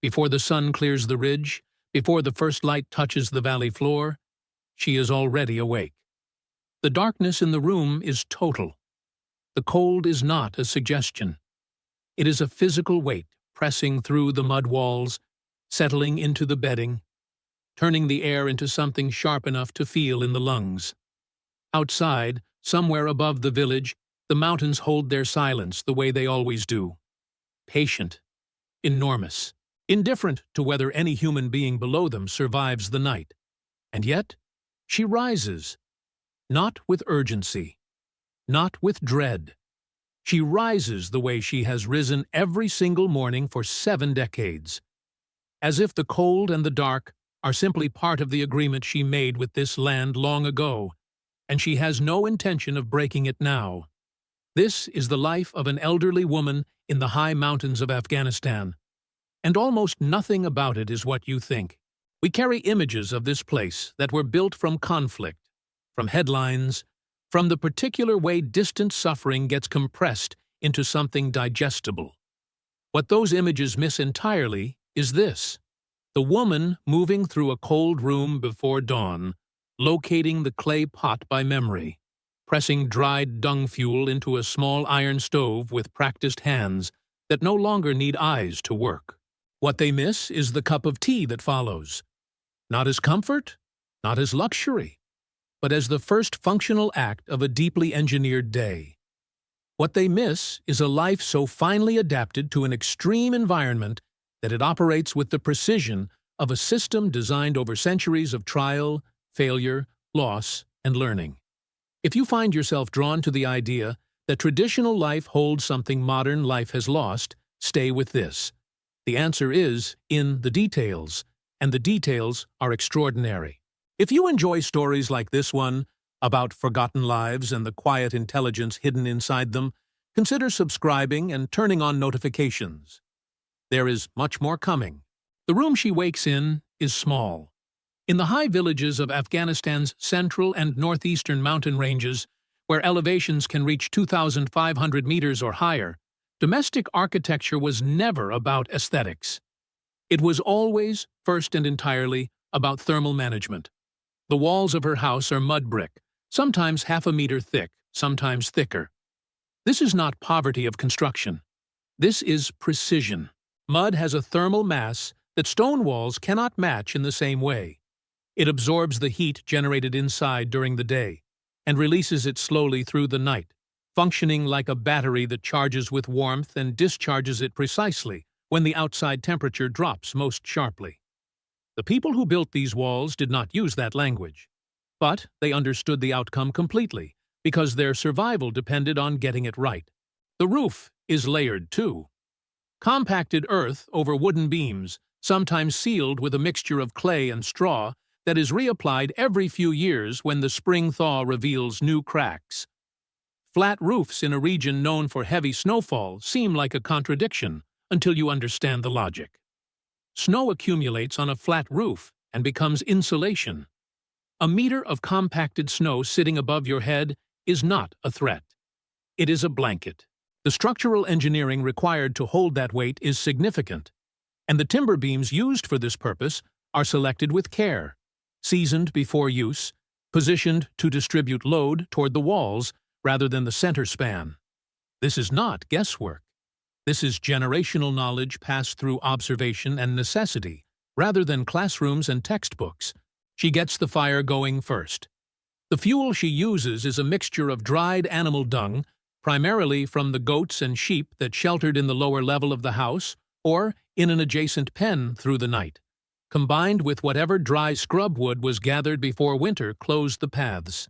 Before the sun clears the ridge, before the first light touches the valley floor, she is already awake. The darkness in the room is total. The cold is not a suggestion. It is a physical weight pressing through the mud walls, settling into the bedding, turning the air into something sharp enough to feel in the lungs. Outside, somewhere above the village, the mountains hold their silence the way they always do. Patient, enormous, indifferent to whether any human being below them survives the night. And yet, she rises, not with urgency, not with dread. She rises the way she has risen every single morning for 7 decades, as if the cold and the dark are simply part of the agreement she made with this land long ago, and she has no intention of breaking it now. This is the life of an elderly woman in the high mountains of Afghanistan, and almost nothing about it is what you think. We carry images of this place that were built from conflict, from headlines, from the particular way distant suffering gets compressed into something digestible. What those images miss entirely is this: the woman moving through a cold room before dawn, locating the clay pot by memory, pressing dried dung fuel into a small iron stove with practiced hands that no longer need eyes to work. What they miss is the cup of tea that follows, not as comfort, not as luxury, but as the first functional act of a deeply engineered day. What they miss is a life so finely adapted to an extreme environment that it operates with the precision of a system designed over centuries of trial, failure, loss, and learning. If you find yourself drawn to the idea that traditional life holds something modern life has lost, stay with this. The answer is in the details, and the details are extraordinary. If you enjoy stories like this one, about forgotten lives and the quiet intelligence hidden inside them, consider subscribing and turning on notifications. There is much more coming. The room she wakes in is small. In the high villages of Afghanistan's central and northeastern mountain ranges, where elevations can reach 2,500 meters or higher, domestic architecture was never about aesthetics. It was always, first and entirely, about thermal management. The walls of her house are mud brick, sometimes half a meter thick, sometimes thicker. This is not poverty of construction. This is precision. Mud has a thermal mass that stone walls cannot match in the same way. It absorbs the heat generated inside during the day and releases it slowly through the night, functioning like a battery that charges with warmth and discharges it precisely when the outside temperature drops most sharply. The people who built these walls did not use that language, but they understood the outcome completely because their survival depended on getting it right. The roof is layered too. Compacted earth over wooden beams, sometimes sealed with a mixture of clay and straw that is reapplied every few years when the spring thaw reveals new cracks. Flat roofs in a region known for heavy snowfall seem like a contradiction until you understand the logic. Snow accumulates on a flat roof and becomes insulation. A meter of compacted snow sitting above your head is not a threat. It is a blanket. The structural engineering required to hold that weight is significant, and the timber beams used for this purpose are selected with care, seasoned before use, positioned to distribute load toward the walls rather than the center span. This is not guesswork. This is generational knowledge passed through observation and necessity, rather than classrooms and textbooks. She gets the fire going first. The fuel she uses is a mixture of dried animal dung, primarily from the goats and sheep that sheltered in the lower level of the house or in an adjacent pen through the night, combined with whatever dry scrub wood was gathered before winter closed the paths.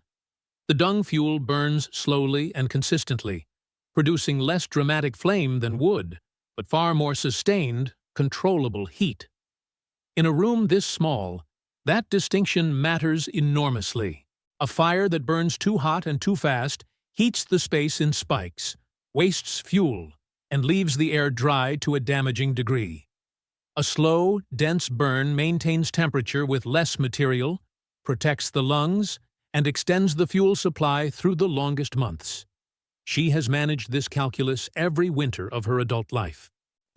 The dung fuel burns slowly and consistently, producing less dramatic flame than wood, but far more sustained, controllable heat. In a room this small, that distinction matters enormously. A fire that burns too hot and too fast heats the space in spikes, wastes fuel, and leaves the air dry to a damaging degree. A slow, dense burn maintains temperature with less material, protects the lungs, and extends the fuel supply through the longest months. She has managed this calculus every winter of her adult life.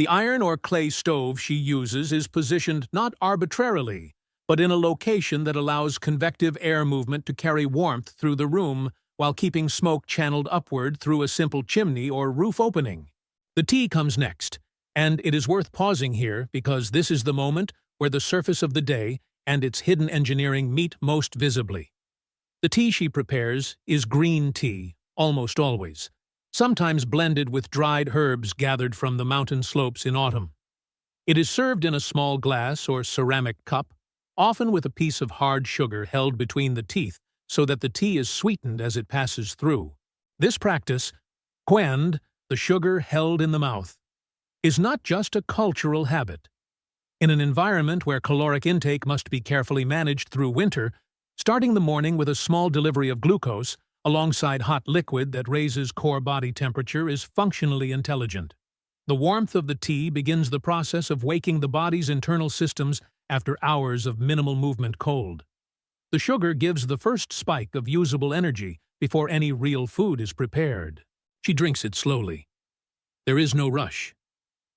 The iron or clay stove she uses is positioned not arbitrarily, but in a location that allows convective air movement to carry warmth through the room while keeping smoke channeled upward through a simple chimney or roof opening. The tea comes next, and it is worth pausing here because this is the moment where the surface of the day and its hidden engineering meet most visibly. The tea she prepares is green tea, almost always, sometimes blended with dried herbs gathered from the mountain slopes in autumn. It is served in a small glass or ceramic cup, often with a piece of hard sugar held between the teeth so that the tea is sweetened as it passes through. This practice, quend, the sugar held in the mouth, is not just a cultural habit. In an environment where caloric intake must be carefully managed through winter, starting the morning with a small delivery of glucose alongside hot liquid that raises core body temperature is functionally intelligent. The warmth of the tea begins the process of waking the body's internal systems after hours of minimal movement cold. The sugar gives the first spike of usable energy before any real food is prepared. She drinks it slowly. There is no rush.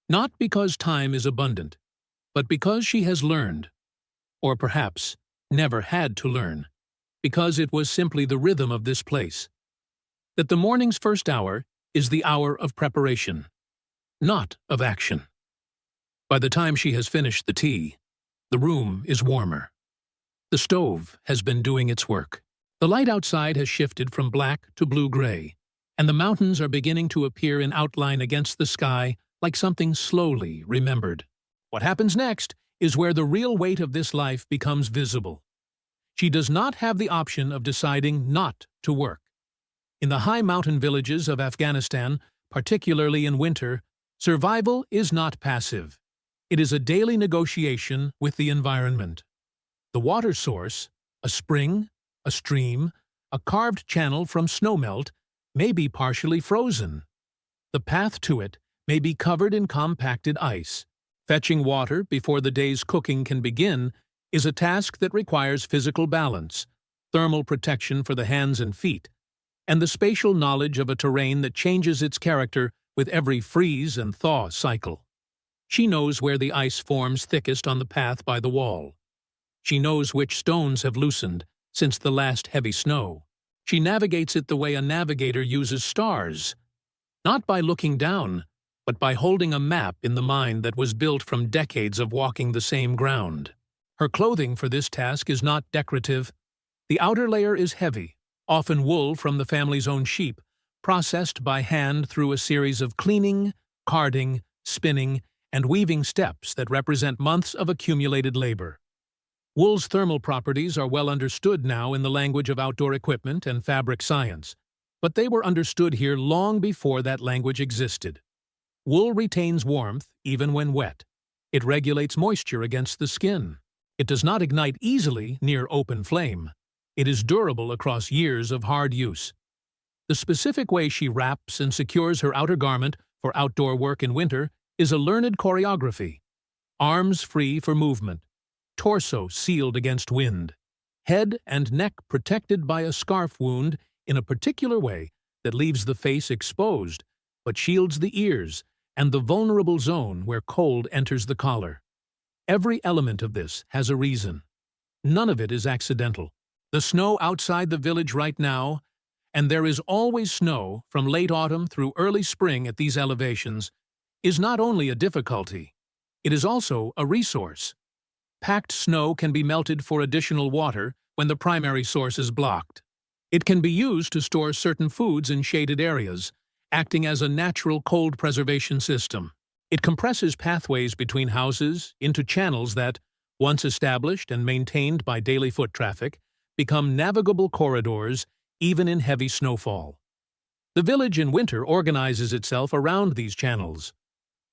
Not because time is abundant, but because she has learned, or perhaps never had to learn, because it was simply the rhythm of this place, that the morning's first hour is the hour of preparation, not of action. By the time she has finished the tea, the room is warmer. The stove has been doing its work. The light outside has shifted from black to blue-gray, and the mountains are beginning to appear in outline against the sky like something slowly remembered. What happens next is where the real weight of this life becomes visible. She does not have the option of deciding not to work. In the high mountain villages of Afghanistan, particularly in winter, survival is not passive. It is a daily negotiation with the environment. The water source, a spring, a stream, a carved channel from snowmelt, may be partially frozen. The path to it may be covered in compacted ice. Fetching water before the day's cooking can begin is a task that requires physical balance, thermal protection for the hands and feet, and the spatial knowledge of a terrain that changes its character with every freeze and thaw cycle. She knows where the ice forms thickest on the path by the wall. She knows which stones have loosened since the last heavy snow. She navigates it the way a navigator uses stars, not by looking down, but by holding a map in the mind that was built from decades of walking the same ground. Her clothing for this task is not decorative. The outer layer is heavy, often wool from the family's own sheep, processed by hand through a series of cleaning, carding, spinning, and weaving steps that represent months of accumulated labor. Wool's thermal properties are well understood now in the language of outdoor equipment and fabric science, but they were understood here long before that language existed. Wool retains warmth even when wet. It regulates moisture against the skin. It does not ignite easily near open flame. It is durable across years of hard use. The specific way she wraps and secures her outer garment for outdoor work in winter is a learned choreography. Arms free for movement, torso sealed against wind, head and neck protected by a scarf wound in a particular way that leaves the face exposed but shields the ears and the vulnerable zone where cold enters the collar. Every element of this has a reason. None of it is accidental. The snow outside the village right now, and there is always snow from late autumn through early spring at these elevations, is not only a difficulty, it is also a resource. Packed snow can be melted for additional water when the primary source is blocked. It can be used to store certain foods in shaded areas, acting as a natural cold preservation system. It compresses pathways between houses into channels that, once established and maintained by daily foot traffic, become navigable corridors even in heavy snowfall. The village in winter organizes itself around these channels.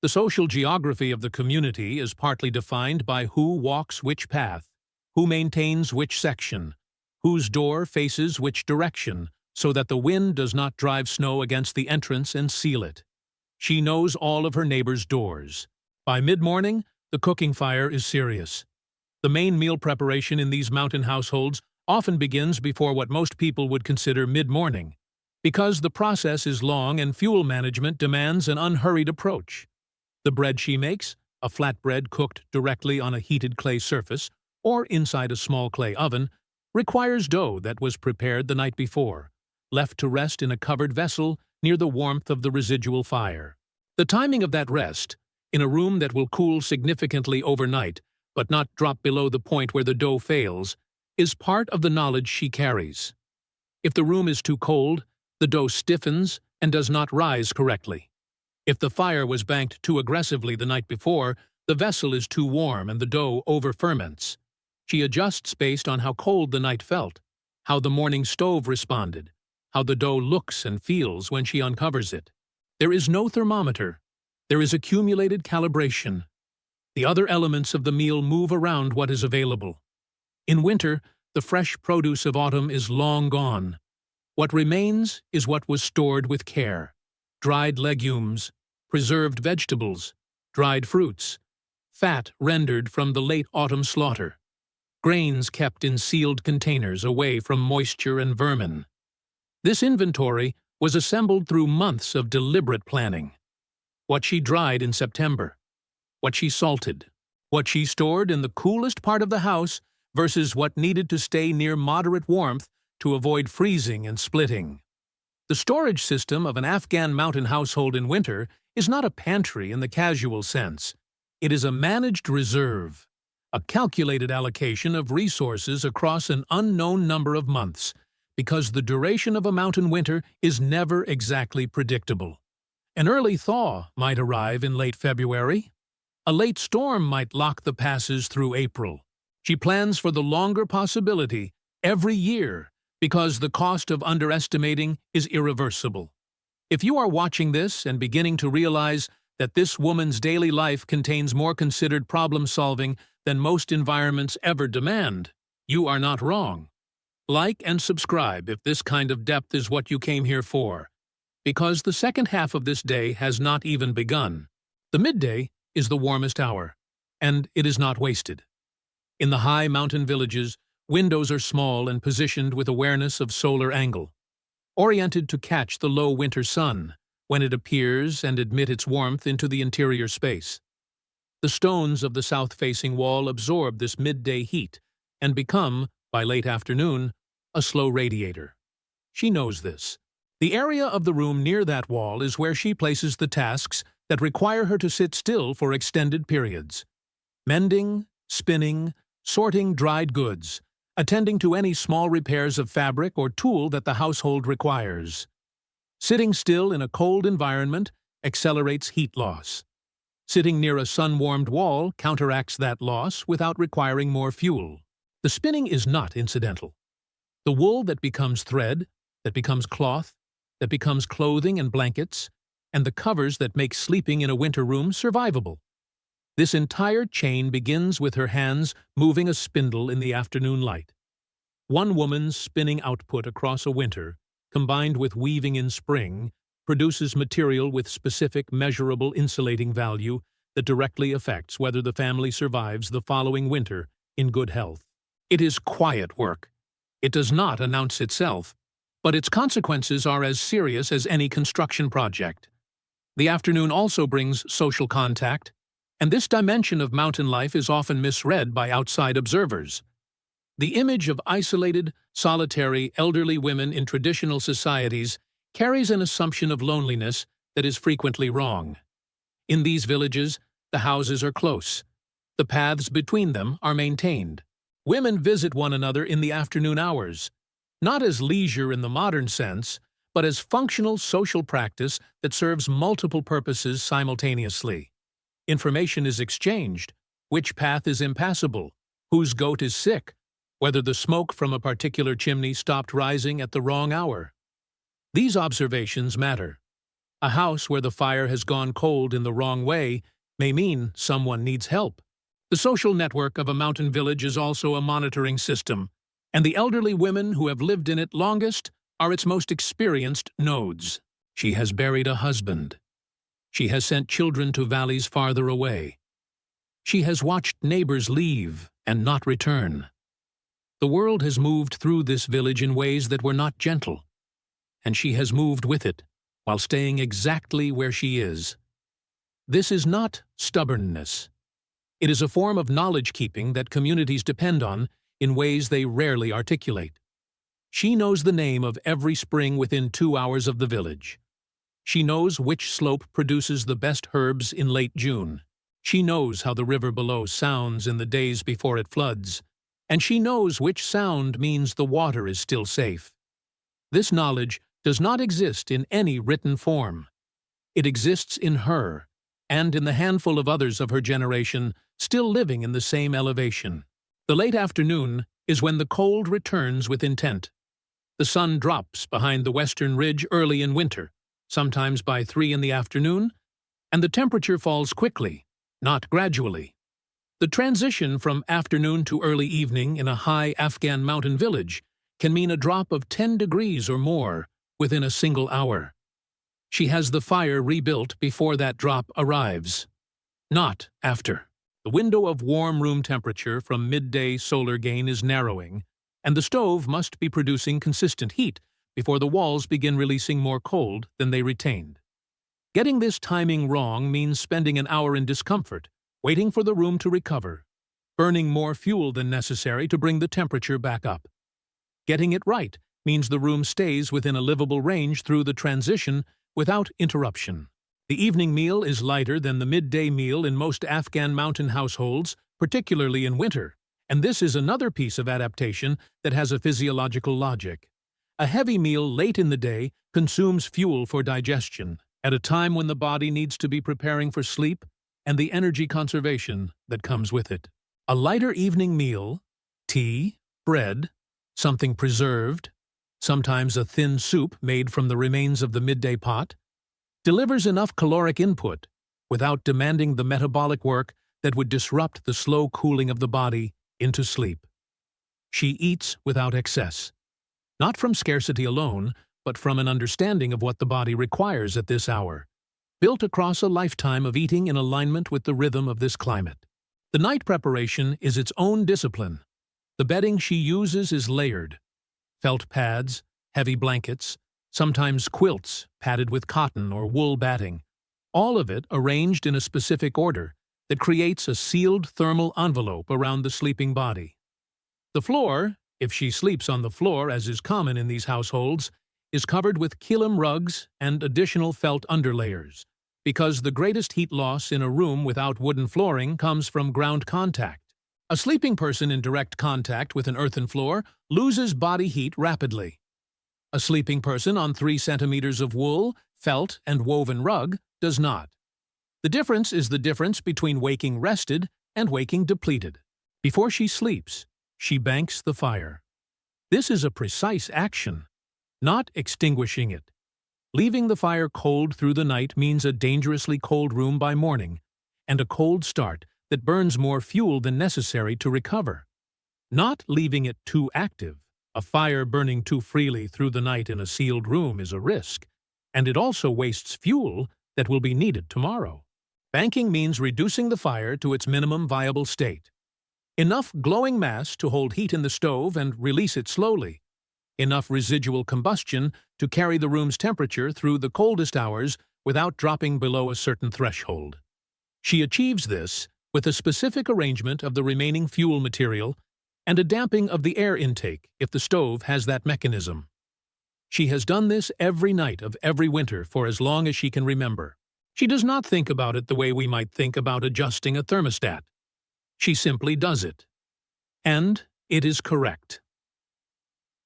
The social geography of the community is partly defined by who walks which path, who maintains which section, whose door faces which direction, so that the wind does not drive snow against the entrance and seal it. She knows all of her neighbors' doors. By mid-morning, the cooking fire is serious. The main meal preparation in these mountain households often begins before what most people would consider mid-morning, because the process is long and fuel management demands an unhurried approach. The bread she makes, a flatbread cooked directly on a heated clay surface or inside a small clay oven, requires dough that was prepared the night before, left to rest in a covered vessel near the warmth of the residual fire. The timing of that rest, in a room that will cool significantly overnight but not drop below the point where the dough fails, is part of the knowledge she carries. If the room is too cold, the dough stiffens and does not rise correctly. If the fire was banked too aggressively the night before, the vessel is too warm and the dough over-ferments. She adjusts based on how cold the night felt, how the morning stove responded, how the dough looks and feels when she uncovers it. There is no thermometer. There is accumulated calibration. The other elements of the meal move around what is available. In winter, the fresh produce of autumn is long gone. What remains is what was stored with care: dried legumes, preserved vegetables, dried fruits, fat rendered from the late autumn slaughter, grains kept in sealed containers away from moisture and vermin. This inventory was assembled through months of deliberate planning. What she dried in September, what she salted, what she stored in the coolest part of the house versus what needed to stay near moderate warmth to avoid freezing and splitting. The storage system of an Afghan mountain household in winter is not a pantry in the casual sense. It is a managed reserve, a calculated allocation of resources across an unknown number of months, because the duration of a mountain winter is never exactly predictable. An early thaw might arrive in late February. A late storm might lock the passes through April. She plans for the longer possibility every year because the cost of underestimating is irreversible. If you are watching this and beginning to realize that this woman's daily life contains more considered problem-solving than most environments ever demand, you are not wrong. Like and subscribe if this kind of depth is what you came here for, because the second half of this day has not even begun. The midday is the warmest hour, and it is not wasted. In the high mountain villages, windows are small and positioned with awareness of solar angle, oriented to catch the low winter sun when it appears and admit its warmth into the interior space. The stones of the south-facing wall absorb this midday heat and become, by late afternoon, a slow radiator. She knows this. The area of the room near that wall is where she places the tasks that require her to sit still for extended periods: mending, spinning, sorting dried goods, attending to any small repairs of fabric or tool that the household requires. Sitting still in a cold environment accelerates heat loss. Sitting near a sun-warmed wall counteracts that loss without requiring more fuel. The spinning is not incidental. The wool that becomes thread, that becomes cloth, that becomes clothing and blankets, and the covers that make sleeping in a winter room survivable. This entire chain begins with her hands moving a spindle in the afternoon light. One woman's spinning output across a winter, combined with weaving in spring, produces material with specific measurable insulating value that directly affects whether the family survives the following winter in good health. It is quiet work. It does not announce itself, but its consequences are as serious as any construction project. The afternoon also brings social contact, and this dimension of mountain life is often misread by outside observers. The image of isolated, solitary, elderly women in traditional societies carries an assumption of loneliness that is frequently wrong. In these villages, the houses are close. The paths between them are maintained. Women visit one another in the afternoon hours, not as leisure in the modern sense, but as functional social practice that serves multiple purposes simultaneously. Information is exchanged: which path is impassable, whose goat is sick, whether the smoke from a particular chimney stopped rising at the wrong hour. These observations matter. A house where the fire has gone cold in the wrong way may mean someone needs help. The social network of a mountain village is also a monitoring system, and the elderly women who have lived in it longest are its most experienced nodes. She has buried a husband. She has sent children to valleys farther away. She has watched neighbors leave and not return. The world has moved through this village in ways that were not gentle, and she has moved with it while staying exactly where she is. This is not stubbornness. It is a form of knowledge-keeping that communities depend on in ways they rarely articulate. She knows the name of every spring within 2 hours of the village. She knows which slope produces the best herbs in late June. She knows how the river below sounds in the days before it floods, and she knows which sound means the water is still safe. This knowledge does not exist in any written form. It exists in her, and in the handful of others of her generation still living in the same elevation. The late afternoon is when the cold returns with intent. The sun drops behind the western ridge early in winter, sometimes by 3 in the afternoon, and the temperature falls quickly, not gradually. The transition from afternoon to early evening in a high Afghan mountain village can mean a drop of 10 degrees or more within a single hour. She has the fire rebuilt before that drop arrives, not after. The window of warm room temperature from midday solar gain is narrowing, and the stove must be producing consistent heat before the walls begin releasing more cold than they retained. Getting this timing wrong means spending an hour in discomfort, waiting for the room to recover, burning more fuel than necessary to bring the temperature back up. Getting it right means the room stays within a livable range through the transition without interruption. The evening meal is lighter than the midday meal in most Afghan mountain households, particularly in winter, and this is another piece of adaptation that has a physiological logic. A heavy meal late in the day consumes fuel for digestion, at a time when the body needs to be preparing for sleep and the energy conservation that comes with it. A lighter evening meal, tea, bread, something preserved, sometimes a thin soup made from the remains of the midday pot, delivers enough caloric input without demanding the metabolic work that would disrupt the slow cooling of the body into sleep. She eats without excess, not from scarcity alone, but from an understanding of what the body requires at this hour, built across a lifetime of eating in alignment with the rhythm of this climate. The night preparation is its own discipline. The bedding she uses is layered. Felt pads, heavy blankets, sometimes quilts padded with cotton or wool batting, all of it arranged in a specific order that creates a sealed thermal envelope around the sleeping body. The floor, if she sleeps on the floor as is common in these households, is covered with kilim rugs and additional felt underlayers, because the greatest heat loss in a room without wooden flooring comes from ground contact. A sleeping person in direct contact with an earthen floor loses body heat rapidly. A sleeping person on 3 centimeters of wool, felt, and woven rug does not. The difference is the difference between waking rested and waking depleted. Before she sleeps, she banks the fire. This is a precise action, not extinguishing it. Leaving the fire cold through the night means a dangerously cold room by morning, and a cold start that burns more fuel than necessary to recover. Not leaving it too active. A fire burning too freely through the night in a sealed room is a risk, and it also wastes fuel that will be needed tomorrow. Banking means reducing the fire to its minimum viable state. Enough glowing mass to hold heat in the stove and release it slowly. Enough residual combustion to carry the room's temperature through the coldest hours without dropping below a certain threshold. She achieves this with a specific arrangement of the remaining fuel material and a damping of the air intake if the stove has that mechanism. She has done this every night of every winter for as long as she can remember. She does not think about it the way we might think about adjusting a thermostat. She simply does it. And it is correct.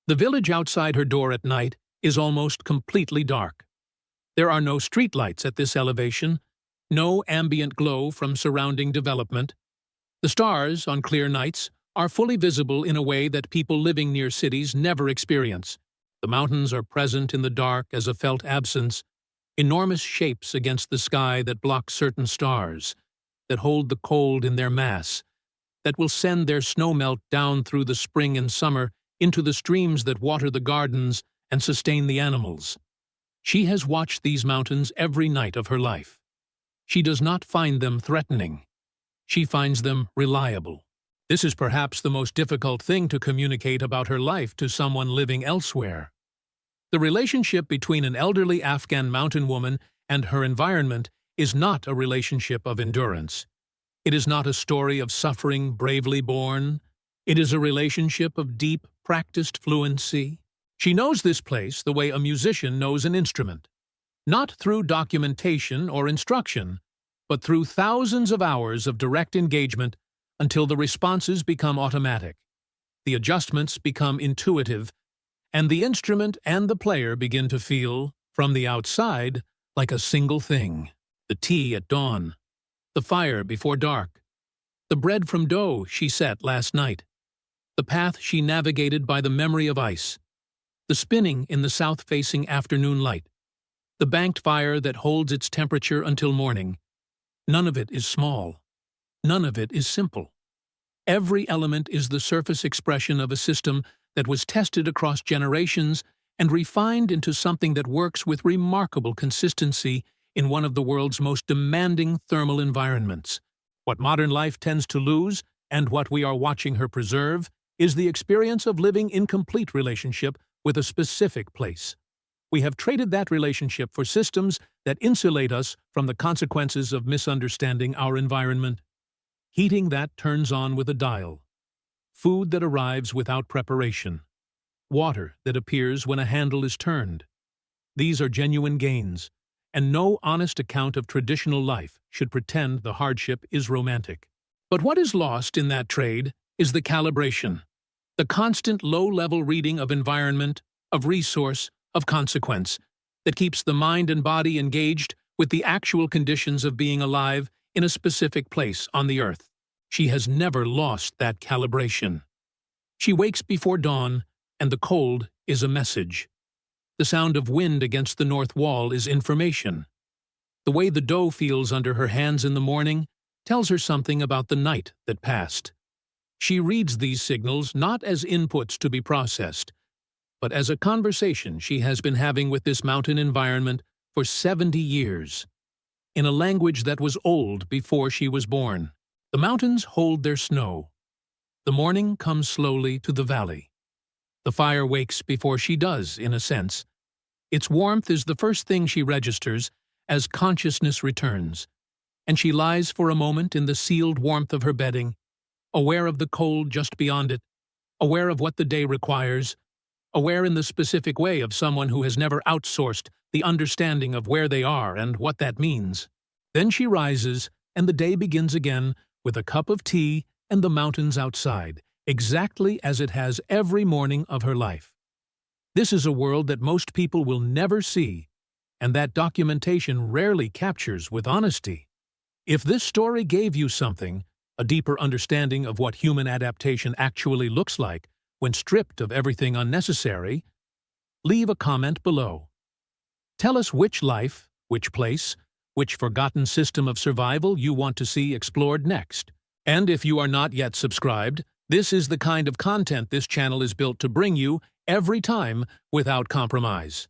The village outside her door at night is almost completely dark. There are no streetlights at this elevation, no ambient glow from surrounding development. The stars, on clear nights, are fully visible in a way that people living near cities never experience. The mountains are present in the dark as a felt absence, enormous shapes against the sky that block certain stars, that hold the cold in their mass, that will send their snowmelt down through the spring and summer into the streams that water the gardens and sustain the animals. She has watched these mountains every night of her life. She does not find them threatening. She finds them reliable. This is perhaps the most difficult thing to communicate about her life to someone living elsewhere. The relationship between an elderly Afghan mountain woman and her environment is not a relationship of endurance. It is not a story of suffering bravely borne. It is a relationship of deep, practiced fluency. She knows this place the way a musician knows an instrument, not through documentation or instruction, but through thousands of hours of direct engagement until the responses become automatic, the adjustments become intuitive, and the instrument and the player begin to feel, from the outside, like a single thing. The tea at dawn, the fire before dark, the bread from dough she set last night, the path she navigated by the memory of ice, the spinning in the south-facing afternoon light, the banked fire that holds its temperature until morning. None of it is small. None of it is simple. Every element is the surface expression of a system that was tested across generations and refined into something that works with remarkable consistency in one of the world's most demanding thermal environments. What modern life tends to lose, and what we are watching her preserve, is the experience of living in complete relationship with a specific place. We have traded that relationship for systems that insulate us from the consequences of misunderstanding our environment. Heating that turns on with a dial. Food that arrives without preparation. Water that appears when a handle is turned. These are genuine gains, and no honest account of traditional life should pretend the hardship is romantic. But what is lost in that trade is the calibration, the constant low-level reading of environment, of resource, of consequence, that keeps the mind and body engaged with the actual conditions of being alive in a specific place on the earth. She has never lost that calibration. She wakes before dawn, and the cold is a message. The sound of wind against the north wall is information. The way the dough feels under her hands in the morning tells her something about the night that passed. She reads these signals not as inputs to be processed, but as a conversation she has been having with this mountain environment for 70 years, in a language that was old before she was born. The mountains hold their snow. The morning comes slowly to the valley. The fire wakes before she does, in a sense. Its warmth is the first thing she registers as consciousness returns, and she lies for a moment in the sealed warmth of her bedding, aware of the cold just beyond it, aware of what the day requires, aware in the specific way of someone who has never outsourced the understanding of where they are and what that means. Then she rises, and the day begins again with a cup of tea and the mountains outside, exactly as it has every morning of her life. This is a world that most people will never see, and that documentation rarely captures with honesty. If this story gave you something, a deeper understanding of what human adaptation actually looks like when stripped of everything unnecessary, leave a comment below. Tell us which life, which place, which forgotten system of survival you want to see explored next. And if you are not yet subscribed, this is the kind of content this channel is built to bring you every time without compromise.